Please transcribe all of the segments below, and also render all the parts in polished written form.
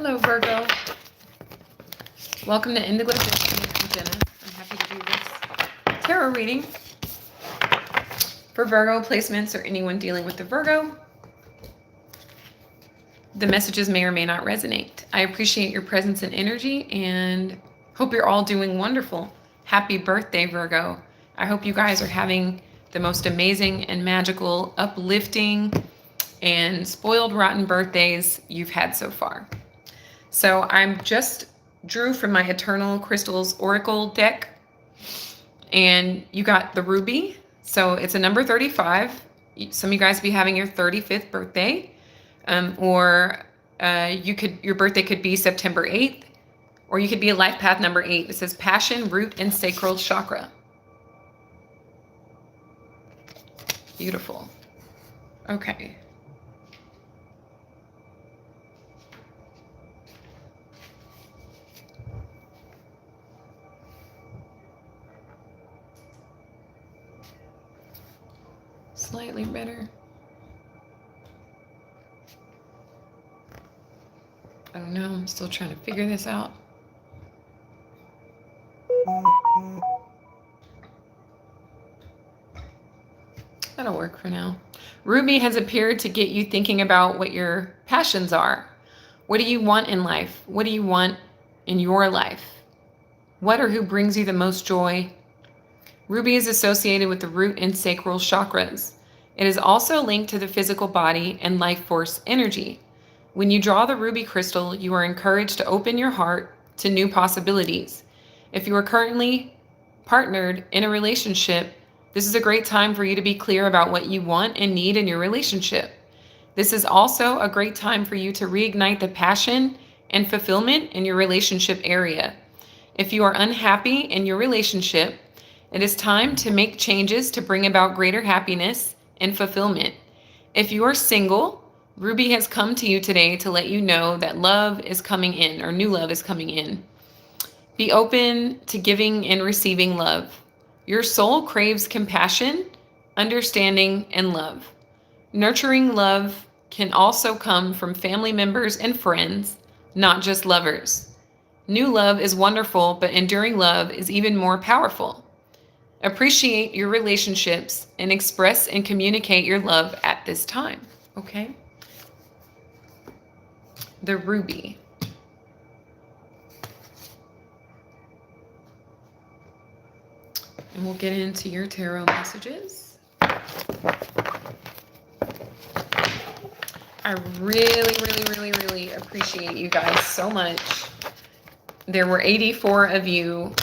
Hello, Virgo. Welcome to Indiglojypsy. I'm Jenna. I'm happy to do this tarot reading for Virgo placements or anyone dealing with the Virgo. The messages may or may not resonate. I appreciate your presence and energy and hope you're all doing wonderful. Happy birthday, Virgo. I hope you guys are having the most amazing and magical, uplifting, and spoiled rotten birthdays you've had so far. So I'm just drew from my Eternal Crystals Oracle deck, and you got the ruby. So it's a number 35. Some of you guys be having your 35th birthday, or your birthday could be September 8th, or you could be a life path number 8. It says passion, root, and sacral chakra. Beautiful. Okay. Slightly better. I don't know. I'm still trying to figure this out. That'll work for now. Ruby has appeared to get you thinking about what your passions are. What do you want in life? What do you want in your life? What or who brings you the most joy? Ruby is associated with the root and sacral chakras. It is also linked to the physical body and life force energy. When you draw the ruby crystal, you are encouraged to open your heart to new possibilities. If you are currently partnered in a relationship, this is a great time for you to be clear about what you want and need in your relationship. This is also a great time for you to reignite the passion and fulfillment in your relationship area. If you are unhappy in your relationship, it is time to make changes to bring about greater happiness and fulfillment. If you are single, Ruby has come to you today to let you know that love is coming in, or new love is coming in. Be open to giving and receiving love. Your soul craves compassion, understanding, and love. Nurturing love can also come from family members and friends, not just lovers. New love is wonderful, but enduring love is even more powerful. Appreciate your relationships and express and communicate your love at this time, okay? The ruby. And we'll get into your tarot messages. I really appreciate you guys so much. There were 84 of you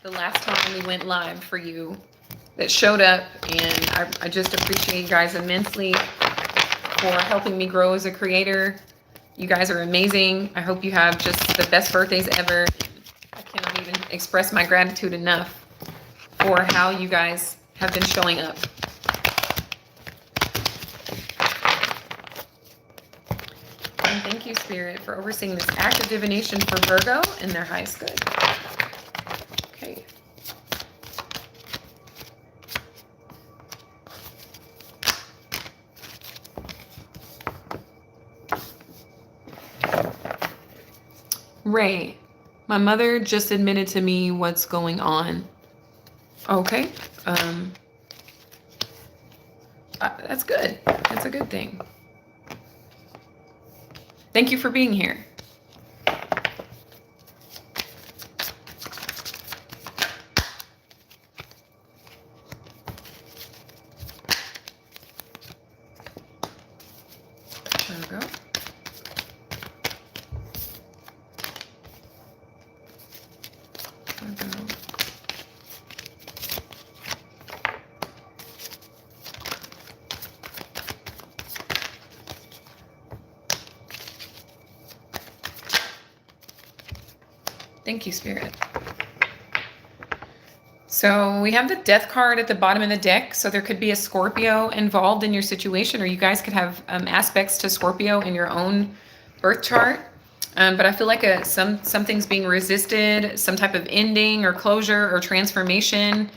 the last time we went live for you that showed up, and I just appreciate you guys immensely for helping me grow as a creator. You guys are amazing. I hope you have just the best birthdays ever. I cannot even express my gratitude enough for how you guys have been showing up. And thank you, Spirit, for overseeing this act of divination for Virgo in their highest good. Okay. Ray, my mother just admitted to me what's going on. Okay. That's good. That's a good thing. Thank you for being here. There we go. Thank you, Spirit. So we have the Death card at the bottom of the deck. So there could be a Scorpio involved in your situation, or you guys could have aspects to Scorpio in your own birth chart. But I feel like something's being resisted, some type of ending or closure or transformation.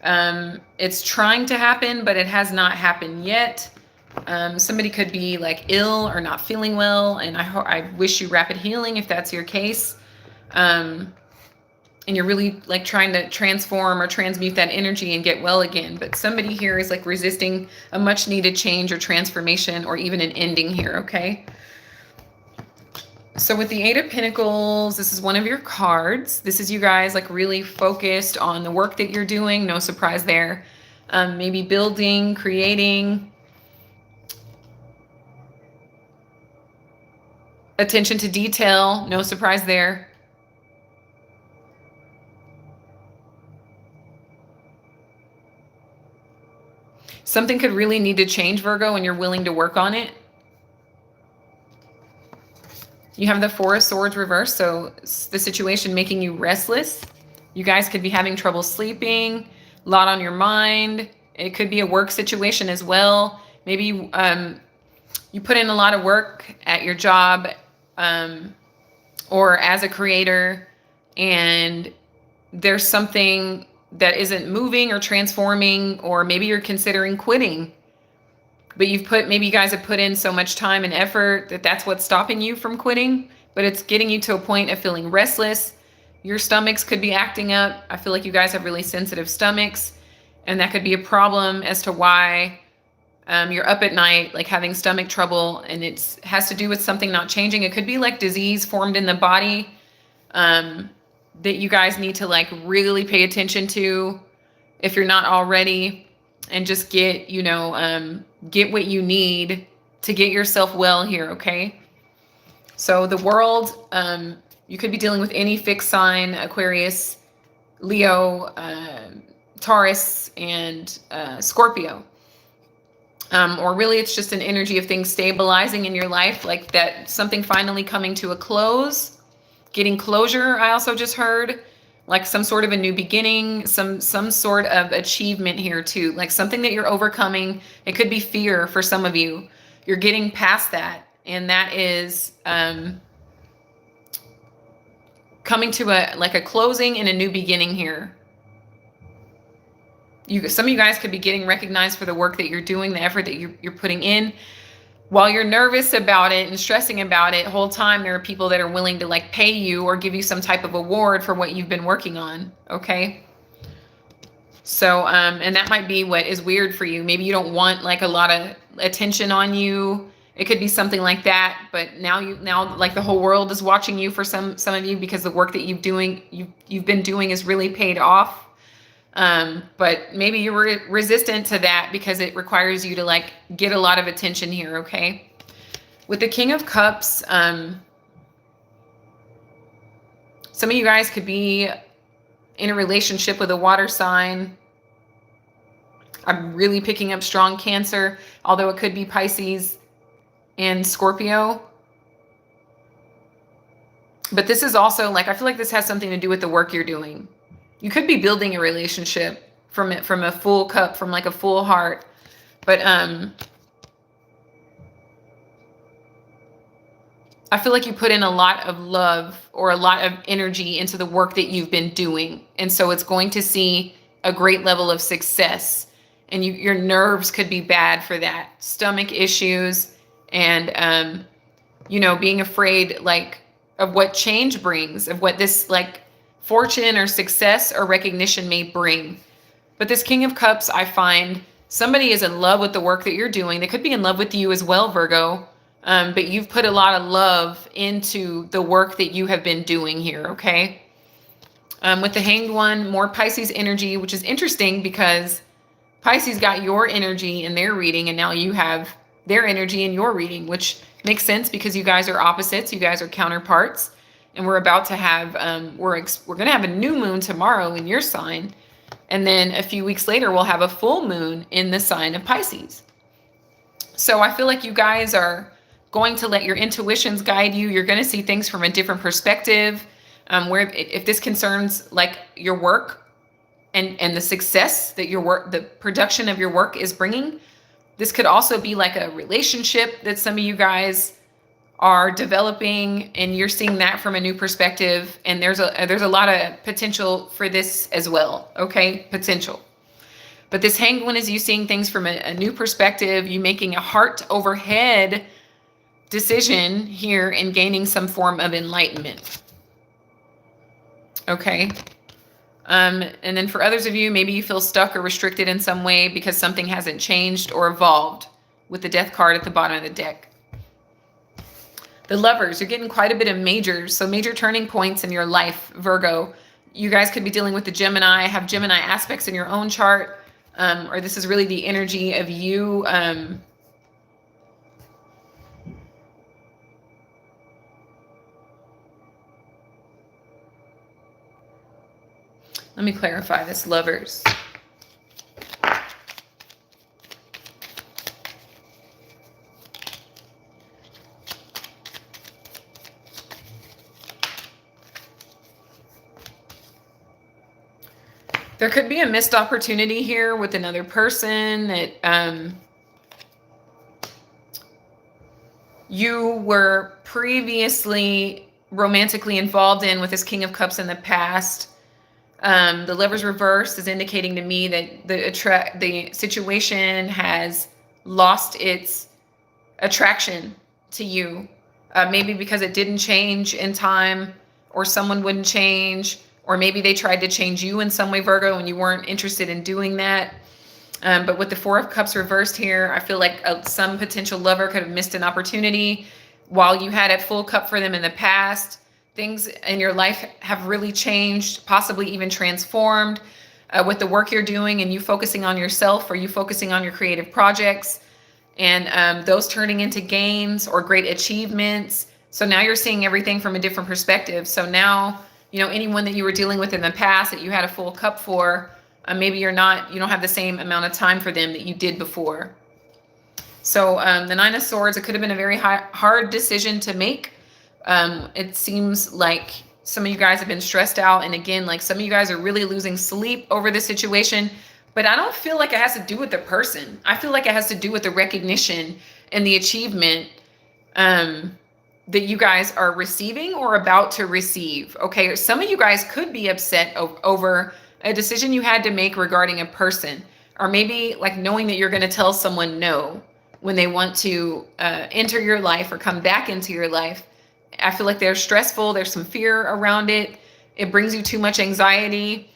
It's trying to happen, but it has not happened yet. Somebody could be like ill or not feeling well, and I wish you rapid healing if that's your case. And you're really like trying to transform or transmute that energy and get well again. But somebody here is like resisting a much needed change or transformation or even an ending here, okay? So with the Eight of Pentacles, this is one of your cards. This is you guys like really focused on the work that you're doing. No surprise there. Maybe building, creating. Attention to detail. No surprise there. Something could really need to change, Virgo, and you're willing to work on it. You have the Four of Swords reversed, so the situation making you restless. You guys could be having trouble sleeping, a lot on your mind. It could be a work situation as well. Maybe you put in a lot of work at your job or as a creator, and there's something that isn't moving or transforming, or maybe you're considering quitting, but maybe you guys have put in so much time and effort that that's what's stopping you from quitting, but it's getting you to a point of feeling restless. Your stomachs could be acting up. I feel like you guys have really sensitive stomachs, and that could be a problem as to why you're up at night, like having stomach trouble, and it has to do with something not changing. It could be like disease formed in the body that you guys need to like really pay attention to if you're not already, and just get, get what you need to get yourself well here, okay? So the world, you could be dealing with any fixed sign, Aquarius, Leo, Taurus, and Scorpio. Or really it's just an energy of things stabilizing in your life, like that something finally coming to a close. Getting closure, I also just heard, like some sort of a new beginning, some sort of achievement here too, like something that you're overcoming. It could be fear for some of you. You're getting past that, and that is coming to a closing and a new beginning here. Some of you guys could be getting recognized for the work that you're doing, the effort that you're putting in. While you're nervous about it and stressing about it, whole time there are people that are willing to like pay you or give you some type of award for what you've been working on, okay? So, and that might be what is weird for you. Maybe you don't want like a lot of attention on you. It could be something like that, but now like the whole world is watching you for some of you, because the work that you've been doing is really paid off. But maybe you're resistant to that because it requires you to like get a lot of attention here, okay? With the King of Cups, some of you guys could be in a relationship with a water sign. I'm really picking up strong Cancer, although it could be Pisces and Scorpio. But this is also like, I feel like this has something to do with the work you're doing. You could be building a relationship from a full cup, from like a full heart. But I feel like you put in a lot of love or a lot of energy into the work that you've been doing. And so it's going to see a great level of success. And your nerves could be bad for that. Stomach issues and, being afraid like of what change brings, of what this like fortune or success or recognition may bring. But this King of Cups, I find somebody is in love with the work that you're doing. They could be in love with you as well, Virgo. But you've put a lot of love into the work that you have been doing here, okay? With the Hanged One, more Pisces energy, which is interesting because Pisces got your energy in their reading, and now you have their energy in your reading, which makes sense because you guys are opposites. You guys are counterparts. And we're about to have, we're going to have a new moon tomorrow in your sign. And then a few weeks later, we'll have a full moon in the sign of Pisces. So I feel like you guys are going to let your intuitions guide you. You're going to see things from a different perspective. Where if this concerns like your work and the success that the production of your work is bringing, this could also be like a relationship that some of you guys are developing, and you're seeing that from a new perspective. And there's a lot of potential for this as well. Okay. Potential. But this hanged one is you seeing things from a new perspective, you making a heart over head decision here and gaining some form of enlightenment. Okay. And then for others of you, maybe you feel stuck or restricted in some way because something hasn't changed or evolved with the death card at the bottom of the deck. The Lovers, you're getting quite a bit of majors. So major turning points in your life, Virgo. You guys could be dealing with the Gemini, have Gemini aspects in your own chart. Or this is really the energy of you. Let me clarify this, Lovers. There could be a missed opportunity here with another person that you were previously romantically involved in with this King of Cups in the past. The Lovers reverse is indicating to me that the situation has lost its attraction to you. Maybe because it didn't change in time, or someone wouldn't change, or maybe they tried to change you in some way, Virgo, and you weren't interested in doing that. But with the Four of Cups reversed here, I feel like some potential lover could have missed an opportunity while you had a full cup for them in the past. Things in your life have really changed, possibly even transformed with the work you're doing and you focusing on yourself, or you focusing on your creative projects, and those turning into gains or great achievements. So now you're seeing everything from a different perspective. So now, you know, anyone that you were dealing with in the past that you had a full cup for, maybe you don't have the same amount of time for them that you did before. So the Nine of Swords, it could have been a very hard decision to make. It seems like some of you guys have been stressed out. And again, like some of you guys are really losing sleep over this situation. But I don't feel like it has to do with the person. I feel like it has to do with the recognition and the achievement that you guys are receiving or about to receive. Okay, some of you guys could be upset over a decision you had to make regarding a person, or maybe like knowing that you're going to tell someone no when they want to enter your life or come back into your life. I feel like they're stressful. There's some fear around it. It brings you too much anxiety.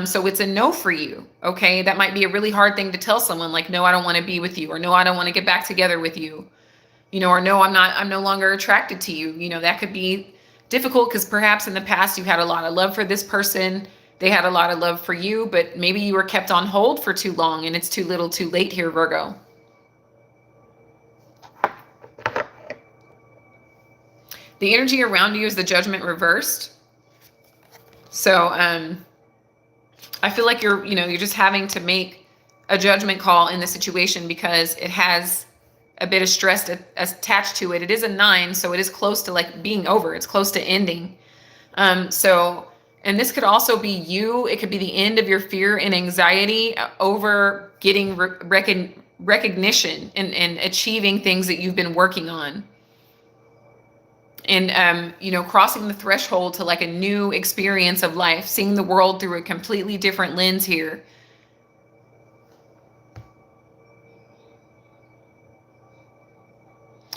So it's a no for you. Okay, that might be a really hard thing to tell someone, like, no, I don't want to be with you, or no, I don't want to get back together with you. You know, or no, I'm no longer attracted to you. You know, that could be difficult because perhaps in the past you had a lot of love for this person. They had a lot of love for you, but maybe you were kept on hold for too long and it's too little too late here, Virgo. The energy around you is the Judgment reversed. So I feel like you're just having to make a judgment call in the situation because it has a bit of stress attached to it. It is a 9, so it is close to like being over. It's close to ending. And this could also be you. It could be the end of your fear and anxiety over getting recognition and achieving things that you've been working on. And, crossing the threshold to like a new experience of life, seeing the world through a completely different lens here.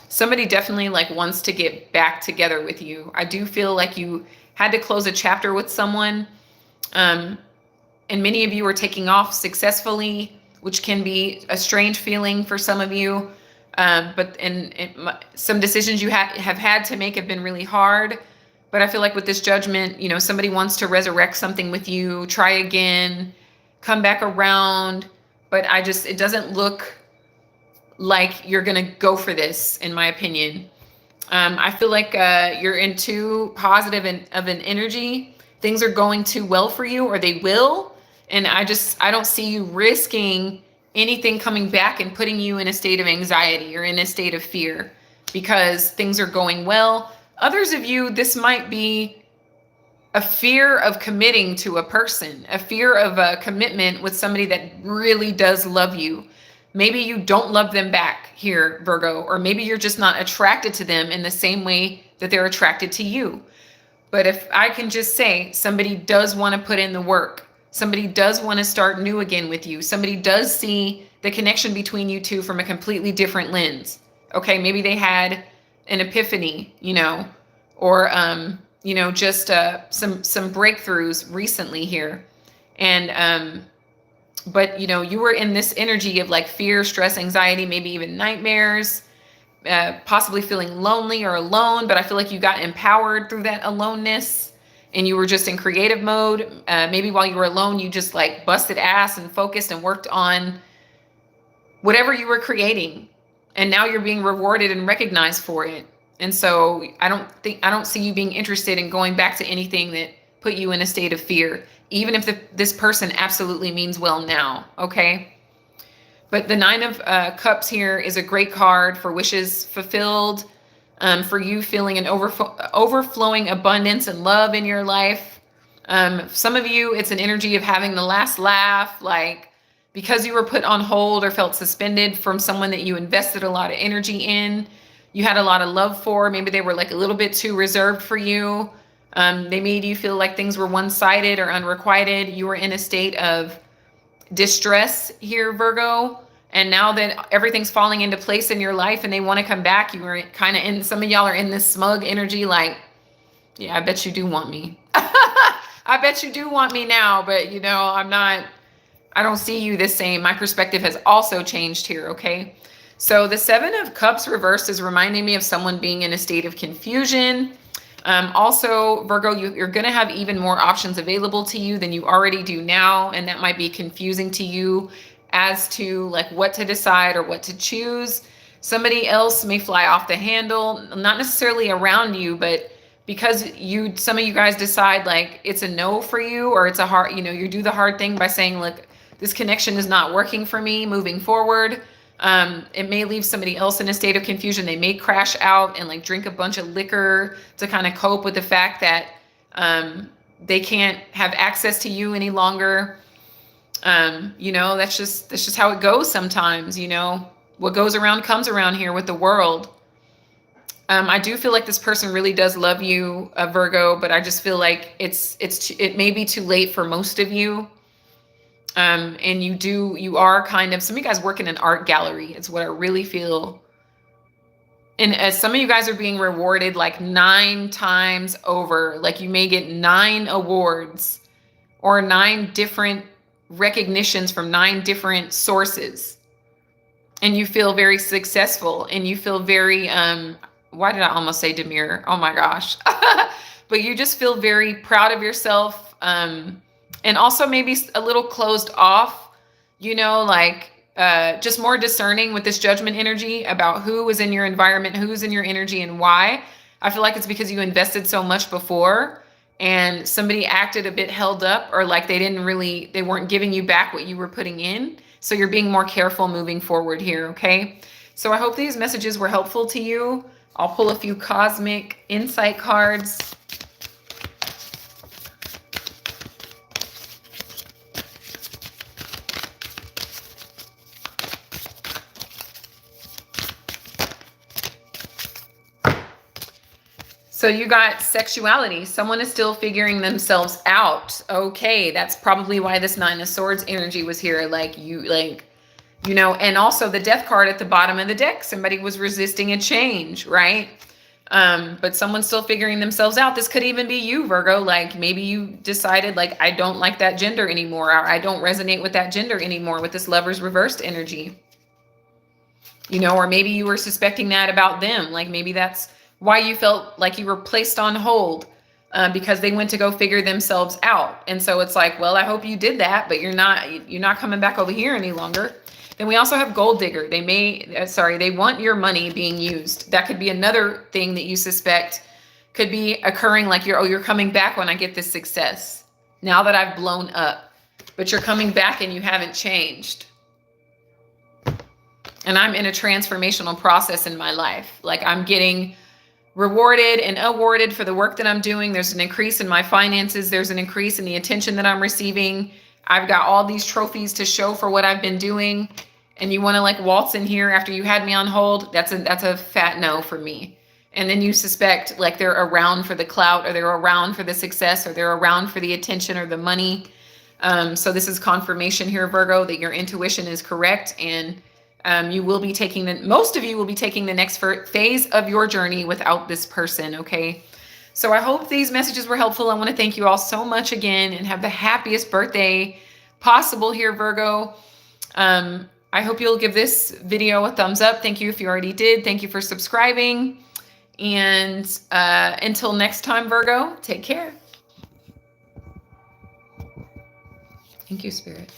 Somebody definitely like wants to get back together with you. I do feel like you had to close a chapter with someone. And many of you are taking off successfully, which can be a strange feeling for some of you. But some decisions you have had to make have been really hard. But I feel like with this judgment, somebody wants to resurrect something with you, try again, come back around. But it doesn't look like you're going to go for this, in my opinion. I feel like you're in too positive of an energy. Things are going too well for you, or they will. And I don't see you risking anything coming back and putting you in a state of anxiety or in a state of fear because things are going well. Others of you, this might be a fear of committing to a person, a fear of a commitment with somebody that really does love you. Maybe you don't love them back here, Virgo, or maybe you're just not attracted to them in the same way that they're attracted to you. But if I can just say, somebody does want to put in the work. Somebody does want to start new again with you. Somebody does see the connection between you two from a completely different lens. Okay, maybe they had an epiphany, or just some breakthroughs recently here. And but you were in this energy of like fear, stress, anxiety, maybe even nightmares, possibly feeling lonely or alone, but I feel like you got empowered through that aloneness and you were just in creative mode. Maybe while you were alone, you just like busted ass and focused and worked on whatever you were creating. And now you're being rewarded and recognized for it. And so I don't see you being interested in going back to anything that put you in a state of fear, even if this person absolutely means well now. Okay. But the Nine of Cups here is a great card for wishes fulfilled, for you feeling an overflowing abundance and love in your life. Some of you, it's an energy of having the last laugh, like because you were put on hold or felt suspended from someone that you invested a lot of energy in, you had a lot of love for. Maybe they were like a little bit too reserved for you. They made you feel like things were one-sided or unrequited. You were in a state of distress here, Virgo. And now that everything's falling into place in your life and they want to come back, you were kind of in, some of y'all are in this smug energy like, yeah, I bet you do want me. I bet you do want me now, but I don't see you the same. My perspective has also changed here, okay? So the Seven of Cups reversed is reminding me of someone being in a state of confusion. Also, Virgo, you're going to have even more options available to you than you already do now. And that might be confusing to you as to like what to decide or what to choose. Somebody else may fly off the handle, not necessarily around you, but because some of you guys decide like it's a no for you, or it's a hard, you do the hard thing by saying, look, this connection is not working for me moving forward. It may leave somebody else in a state of confusion. They may crash out and like drink a bunch of liquor to kind of cope with the fact that they can't have access to you any longer. That's just how it goes sometimes. What goes around comes around here with the world. I do feel like this person really does love you, Virgo, but I just feel like it may be too late for most of you. And you are kind of, some of you guys work in an art gallery. It's what I really feel. And as some of you guys are being rewarded like 9 times over, like you may get 9 awards or 9 different recognitions from 9 different sources. And you feel very successful and you feel very, why did I almost say demure? Oh my gosh. But you just feel very proud of yourself. And also maybe a little closed off, just more discerning with this judgment energy about who was in your environment, who's in your energy and why. I feel like it's because you invested so much before and somebody acted a bit held up, or like they weren't giving you back what you were putting in. So you're being more careful moving forward here. Okay. So I hope these messages were helpful to you. I'll pull a few cosmic insight cards. So you got sexuality. Someone is still figuring themselves out. Okay, that's probably why this Nine of Swords energy was here. And also the Death card at the bottom of the deck. Somebody was resisting a change, right? But someone's still figuring themselves out. This could even be you, Virgo. Like maybe you decided like, I don't like that gender anymore. Or I don't resonate with that gender anymore with this Lover's reversed energy. Or maybe you were suspecting that about them. Like maybe that's why you felt like you were placed on hold because they went to go figure themselves out. And so it's like, well, I hope you did that, but you're not coming back over here any longer. Then we also have gold digger. They want your money being used. That could be another thing that you suspect could be occurring. Like you're coming back when I get this success now that I've blown up, but you're coming back and you haven't changed. And I'm in a transformational process in my life. Like I'm getting rewarded and awarded for the work that I'm doing. There's an increase in my finances. There's an increase in the attention that I'm receiving. I've got all these trophies to show for what I've been doing. And you want to like waltz in here after you had me on hold. That's a fat no for me. And then you suspect like they're around for the clout, or they're around for the success, or they're around for the attention or the money. So this is confirmation here, Virgo, that your intuition is correct, and you will be taking most of you will be taking the next phase of your journey without this person, okay? So I hope these messages were helpful. I want to thank you all so much again, and have the happiest birthday possible here, Virgo. I hope you'll give this video a thumbs up. Thank you if you already did. Thank you for subscribing. And until next time, Virgo, take care. Thank you, Spirit.